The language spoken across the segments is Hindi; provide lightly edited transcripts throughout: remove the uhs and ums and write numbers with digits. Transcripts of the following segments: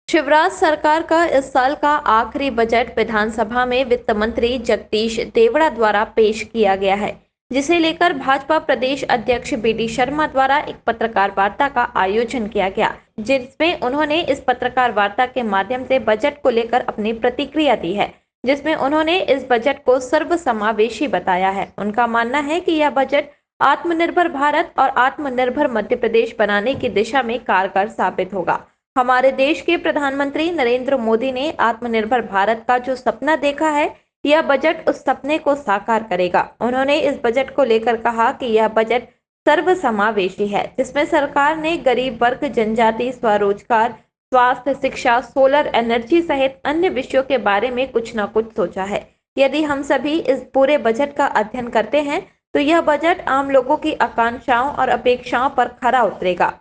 शिवराज सरकार का इस साल का आखिरी बजट विधानसभा में वित्त मंत्री जगदीश देवड़ा द्वारा पेश किया गया है, जिसे लेकर भाजपा प्रदेश अध्यक्ष बीडी शर्मा द्वारा एक पत्रकार वार्ता का आयोजन किया गया, जिसमें उन्होंने इस पत्रकार वार्ता के माध्यम से बजट को लेकर अपनी प्रतिक्रिया दी है, जिसमें उन्होंने इस बजट को सर्वसमावेशी बताया है। उनका मानना है कि यह बजट आत्मनिर्भर भारत और आत्मनिर्भर मध्य प्रदेश बनाने की दिशा में कारगर साबित होगा। हमारे देश के प्रधानमंत्री नरेंद्र मोदी ने आत्मनिर्भर भारत का जो सपना देखा है, यह बजट उस सपने को साकार करेगा। उन्होंने इस बजट को लेकर कहा कि यह बजट सर्वसमावेशी है, जिसमें सरकार ने गरीब वर्ग, जनजाति, स्वरोजगार, स्वास्थ्य, शिक्षा, सोलर एनर्जी सहित अन्य विषयों के बारे में कुछ न कुछ सोचा है। यदि हम सभी इस पूरे बजट का अध्ययन करते हैं तो यह बजट आम लोगों की आकांक्षाओं और अपेक्षाओं पर खरा उतरेगा।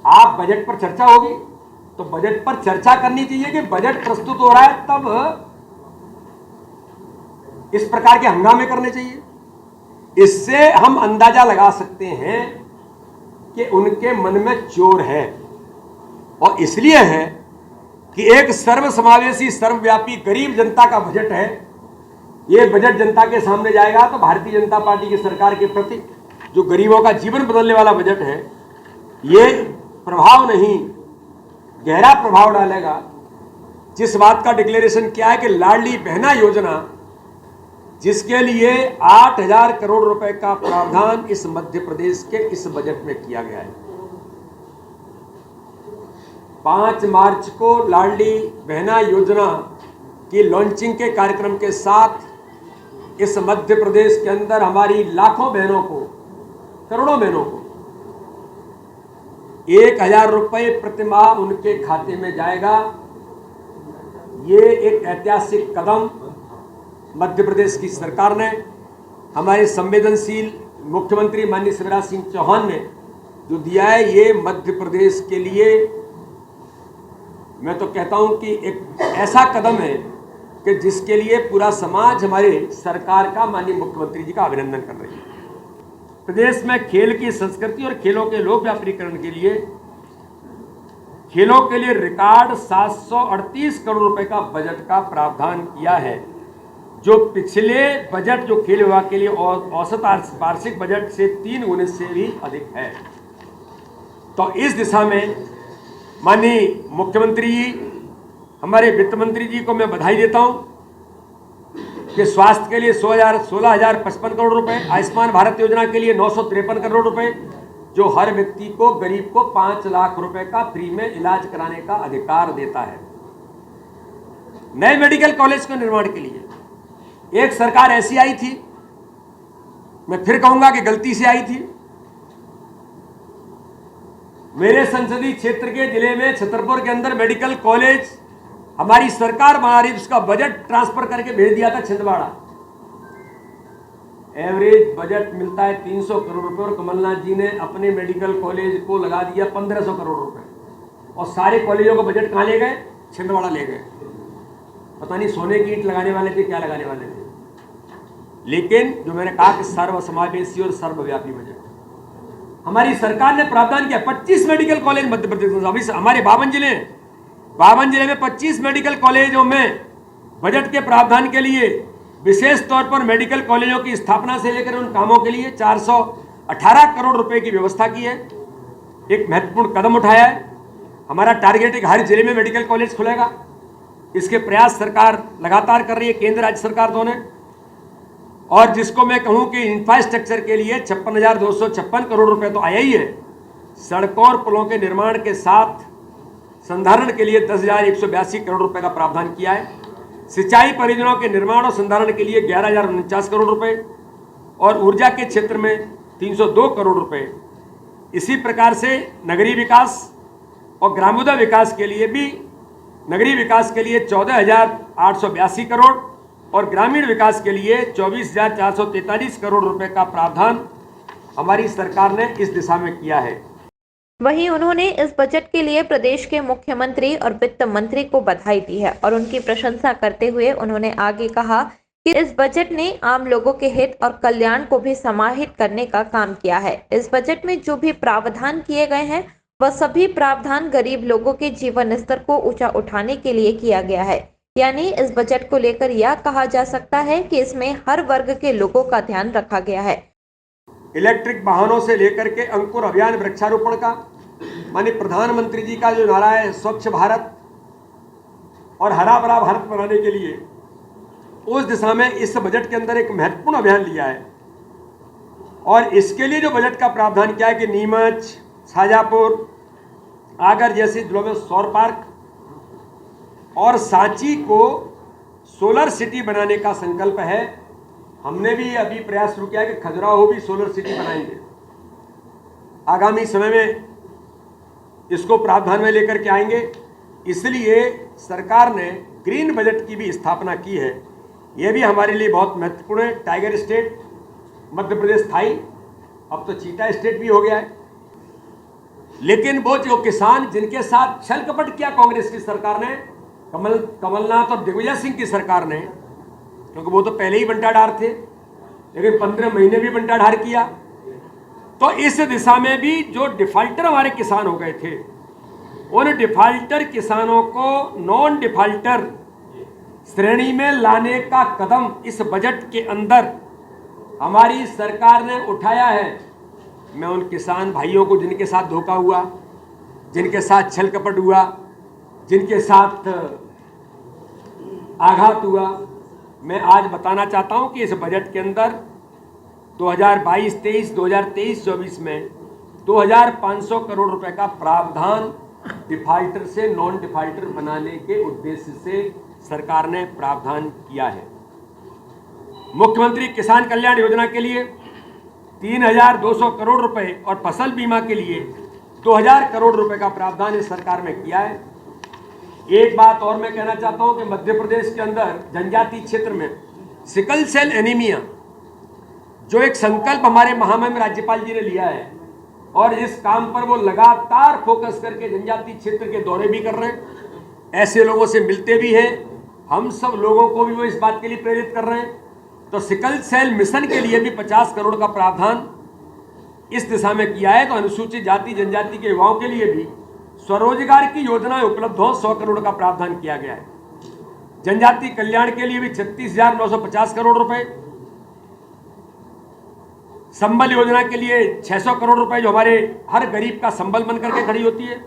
आप बजट पर चर्चा होगी तो बजट पर चर्चा करनी चाहिए कि बजट प्रस्तुत हो रहा है तब इस प्रकार के हंगामे करने चाहिए। इससे हम अंदाजा लगा सकते हैं कि उनके मन में चोर है, और इसलिए है कि एक सर्वसमावेशी, सर्वव्यापी गरीब जनता का बजट है। ये बजट जनता के सामने जाएगा तो भारतीय जनता पार्टी की सरकार के प्रति जो गरीबों का जीवन बदलने वाला बजट है, ये प्रभाव नहीं, गहरा प्रभाव डालेगा। जिस बात का डिक्लेरेशन किया है कि लाडली बहना योजना, जिसके लिए 8,000 करोड़ रुपए का प्रावधान इस मध्य प्रदेश के इस बजट में किया गया है। 5 मार्च को लाडली बहना योजना की लॉन्चिंग के कार्यक्रम के साथ इस मध्य प्रदेश के अंदर हमारी लाखों बहनों को, करोड़ों बहनों को 1,000 रुपये प्रतिमाह उनके खाते में जाएगा। ये एक ऐतिहासिक कदम मध्य प्रदेश की सरकार ने, हमारे संवेदनशील मुख्यमंत्री माननीय शिवराज सिंह चौहान ने जो दिया है, ये मध्य प्रदेश के लिए मैं तो कहता हूं कि एक ऐसा कदम है कि जिसके लिए पूरा समाज हमारे सरकार का, माननीय मुख्यमंत्री जी का अभिनंदन कर रही है। प्रदेश में खेल की संस्कृति और खेलों के लोकव्यापीकरण के लिए खेलों के लिए रिकॉर्ड 738 करोड़ रुपए का बजट का प्रावधान किया है, जो पिछले बजट जो खेल विभाग के लिए औसत वार्षिक बजट से 3 गुने से भी अधिक है। तो इस दिशा में माननीय मुख्यमंत्री जी, हमारे वित्त मंत्री जी को मैं बधाई देता हूं कि स्वास्थ्य के लिए 16,055 करोड़ रुपए, आयुष्मान भारत योजना के लिए 953 करोड़ रुपए, जो हर व्यक्ति को, गरीब को 5 लाख रुपए का फ्री में इलाज कराने का अधिकार देता है। नए मेडिकल कॉलेज के निर्माण के लिए एक सरकार ऐसी आई थी, मैं फिर कहूंगा कि गलती से आई थी। मेरे संसदीय क्षेत्र के जिले में छतरपुर के अंदर मेडिकल कॉलेज हमारी सरकार बना रही, उसका बजट ट्रांसफर करके भेज दिया था छिंदवाड़ा। एवरेज बजट मिलता है 300 करोड़ रुपए, और कमलनाथ जी ने अपने मेडिकल कॉलेज को लगा दिया 1500 करोड़ रुपए, और सारे कॉलेजों का बजट कहां ले गए? छिंदवाड़ा ले गए। पता नहीं सोने की ईंट लगाने वाले थे, क्या लगाने वाले थे। लेकिन जो मैंने कहा कि सर्वसमावेशी और सर्वव्यापी बजट, हमारी सरकार ने प्रावधान किया 25 मेडिकल कॉलेज मध्य प्रदेश में। अभी हमारे 52 जिले में 25 मेडिकल कॉलेजों में बजट के प्रावधान के लिए विशेष तौर पर मेडिकल कॉलेजों की स्थापना से लेकर उन कामों के लिए 418 करोड़ रुपए की व्यवस्था की है। एक महत्वपूर्ण कदम उठाया है। हमारा टारगेट है कि हर जिले में मेडिकल कॉलेज खुलेगा। इसके प्रयास सरकार लगातार कर रही है, केंद्र राज्य सरकार दोनों, और जिसको मैं कहूं कि इंफ्रास्ट्रक्चर के लिए 56,256 करोड़ रुपए तो आया ही है। सड़कों और पुलों के निर्माण के साथ संधारण के लिए 10,182 करोड़ रुपए का प्रावधान किया है। सिंचाई परियोजनाओं के निर्माण और संधारण के लिए 11,049 करोड़ रुपए, और ऊर्जा के क्षेत्र में 302 करोड़ रुपए। इसी प्रकार से नगरीय विकास और ग्रामोदय विकास के लिए भी, नगरीय विकास के लिए 14,882 करोड़ और ग्रामीण विकास के लिए 24,443 करोड़ रुपए का प्रावधान हमारी सरकार ने इस दिशा में किया है। वहीं उन्होंने इस बजट के लिए प्रदेश के मुख्यमंत्री और वित्त मंत्री को बधाई दी है, और उनकी प्रशंसा करते हुए उन्होंने आगे कहा कि इस बजट ने आम लोगों के हित और कल्याण को भी समाहित करने का काम किया है। इस बजट में जो भी प्रावधान किए गए हैं वह सभी प्रावधान गरीब लोगों के जीवन स्तर को ऊंचा उठाने के लिए किया गया है। यानी इस बजट को लेकर यह कहा जा सकता है कि इसमें हर वर्ग के लोगों का ध्यान रखा गया है। इलेक्ट्रिक वाहनों से लेकर के अंकुर अभियान वृक्षारोपण का, माननीय प्रधानमंत्री जी का जो नारा है स्वच्छ भारत और हरा भरा भारत बनाने के लिए, उस दिशा में इस बजट के अंदर एक महत्वपूर्ण अभियान लिया है। और इसके लिए जो बजट का प्रावधान किया है कि नीमच, शाजापुर, आगर जैसे जिलों में सौर पार्क और सांची को सोलर सिटी बनाने का संकल्प है। हमने भी अभी प्रयास शुरू किया है कि खजुराहो भी सोलर सिटी बनाएंगे। आगामी समय में इसको प्रावधान में लेकर के आएंगे। इसलिए सरकार ने ग्रीन बजट की भी स्थापना की है। यह भी हमारे लिए बहुत महत्वपूर्ण है। टाइगर स्टेट मध्य प्रदेश था ही, अब तो चीता स्टेट भी हो गया है। लेकिन वो जो किसान जिनके साथ छल कपट किया कांग्रेस की सरकार ने, कमलनाथ और दिग्विजय सिंह की सरकार ने, क्योंकि वो तो पहले ही बंटाढार थे, लेकिन 15 महीने भी बंटाढार किया, तो इस दिशा में भी जो डिफाल्टर हमारे किसान हो गए थे, उन डिफाल्टर किसानों को नॉन डिफाल्टर श्रेणी में लाने का कदम इस बजट के अंदर हमारी सरकार ने उठाया है। मैं उन किसान भाइयों को जिनके साथ धोखा हुआ, जिनके साथ छल कपट हुआ, जिनके साथ आघात हुआ, मैं आज बताना चाहता हूं कि इस बजट के अंदर 2022-23, 2023-24 में 2500 करोड़ रुपए का प्रावधान डिफाल्टर से नॉन डिफाल्टर बनाने के उद्देश्य से सरकार ने प्रावधान किया है। मुख्यमंत्री किसान कल्याण योजना के लिए 3200 करोड़ रुपए और फसल बीमा के लिए 2000 करोड़ रुपए का प्रावधान इस सरकार में किया है। एक बात और मैं कहना चाहता हूं कि मध्य प्रदेश के अंदर जनजातीय क्षेत्र में सिकल सेल एनीमिया, जो एक संकल्प हमारे महामहिम राज्यपाल जी ने लिया है, और इस काम पर वो लगातार फोकस करके जनजातीय क्षेत्र के दौरे भी कर रहे हैं, ऐसे लोगों से मिलते भी हैं। हम सब लोगों को भी वो इस बात के लिए प्रेरित कर रहे हैं। तो सिकल सेल मिशन के लिए भी 50 करोड़ का प्रावधान इस दिशा में किया है। तो अनुसूचित जाति जनजाति के युवाओं के लिए भी स्वरोजगार की योजनाएं उपलब्ध हो, 100 करोड़ का प्रावधान किया गया है। जनजाति कल्याण के लिए भी 36,950 करोड़ रुपए, संबल योजना के लिए 600 करोड़ रुपए, जो हमारे हर गरीब का संबल बन करके खड़ी होती है,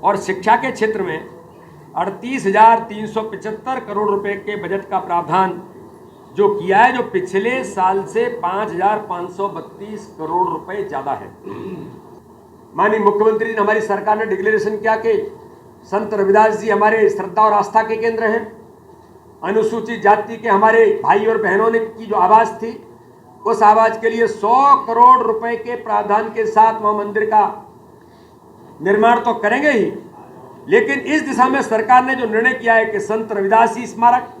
और शिक्षा के क्षेत्र में 38,375 करोड़ रुपए के बजट का प्रावधान जो किया है, जो पिछले साल से 5,532 करोड़ रुपए ज्यादा है। माननीय मुख्यमंत्री ने, हमारी सरकार ने डिक्लेरेशन किया कि संत रविदास जी हमारे श्रद्धा और आस्था के केंद्र हैं। अनुसूचित जाति के हमारे भाई और बहनों ने की जो आवाज थी, उस आवाज के लिए 100 करोड़ रुपए के प्रावधान के साथ वहां मंदिर का निर्माण तो करेंगे ही, लेकिन इस दिशा में सरकार ने जो निर्णय किया है कि संत रविदास जी स्मारक,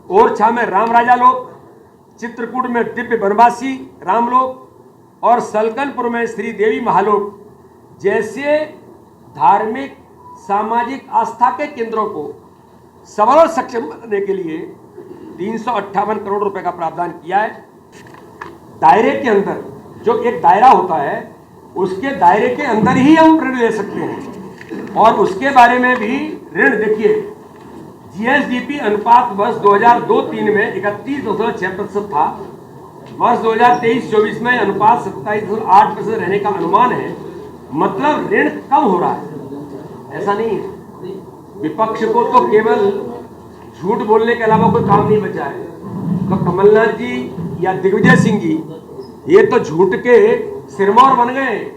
ओरछा में राम राजा लोक, चित्रकूट में दिव्य वनवासी रामलोक और सलकनपुर में श्री देवी महालोक जैसे धार्मिक सामाजिक आस्था के केंद्रों को सबल और सक्षम बनाने के लिए 358 करोड़ रुपए का प्रावधान किया है। दायरे के अंदर, जो एक दायरा होता है, उसके दायरे के अंदर ही हम ऋण ले सकते हैं। और उसके बारे में भी ऋण, देखिए, जीएसडीपी अनुपात वर्ष 2002-03 में 31.6% था। वर्ष 2023-24 में अनुपात 27.8% रहने का अनुमान है। मतलब ऋण कम हो रहा है, ऐसा नहीं है। विपक्ष को तो केवल झूठ बोलने के अलावा कोई काम नहीं बचा है। तो कमलनाथ जी या दिग्विजय सिंह जी, ये तो झूठ के सिरमौर बन गए,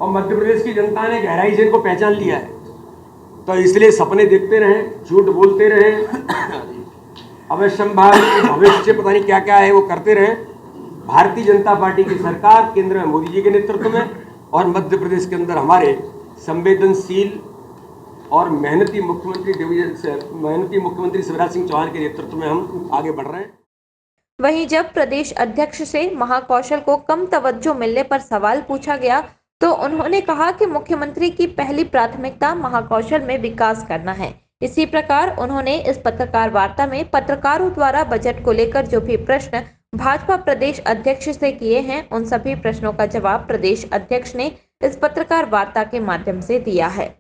और मध्य प्रदेश की जनता ने गहराई से इनको पहचान लिया है। तो इसलिए सपने देखते रहें, झूठ बोलते रहें, अवश्यंभावी भविष्य पता नहीं क्या क्या है वो करते रहें। भारतीय जनता पार्टी की सरकार केंद्र में मोदी जी के नेतृत्व में, और मध्य प्रदेश के अंदर हमारे संवेदनशील और मेहनती मुख्यमंत्री शिवराज सिंह चौहान के नेतृत्व में हम आगे बढ़ रहे हैं। वहीं जब प्रदेश अध्यक्ष से महाकौशल को कम तवज्जो मिलने पर सवाल पूछा गया, तो उन्होंने कहा कि मुख्यमंत्री की पहली प्राथमिकता महाकौशल में विकास करना है। इसी प्रकार उन्होंने इस पत्रकार वार्ता में पत्रकारों द्वारा बजट को लेकर जो भी प्रश्न भाजपा प्रदेश अध्यक्ष से किए हैं, उन सभी प्रश्नों का जवाब प्रदेश अध्यक्ष ने इस पत्रकार वार्ता के माध्यम से दिया है।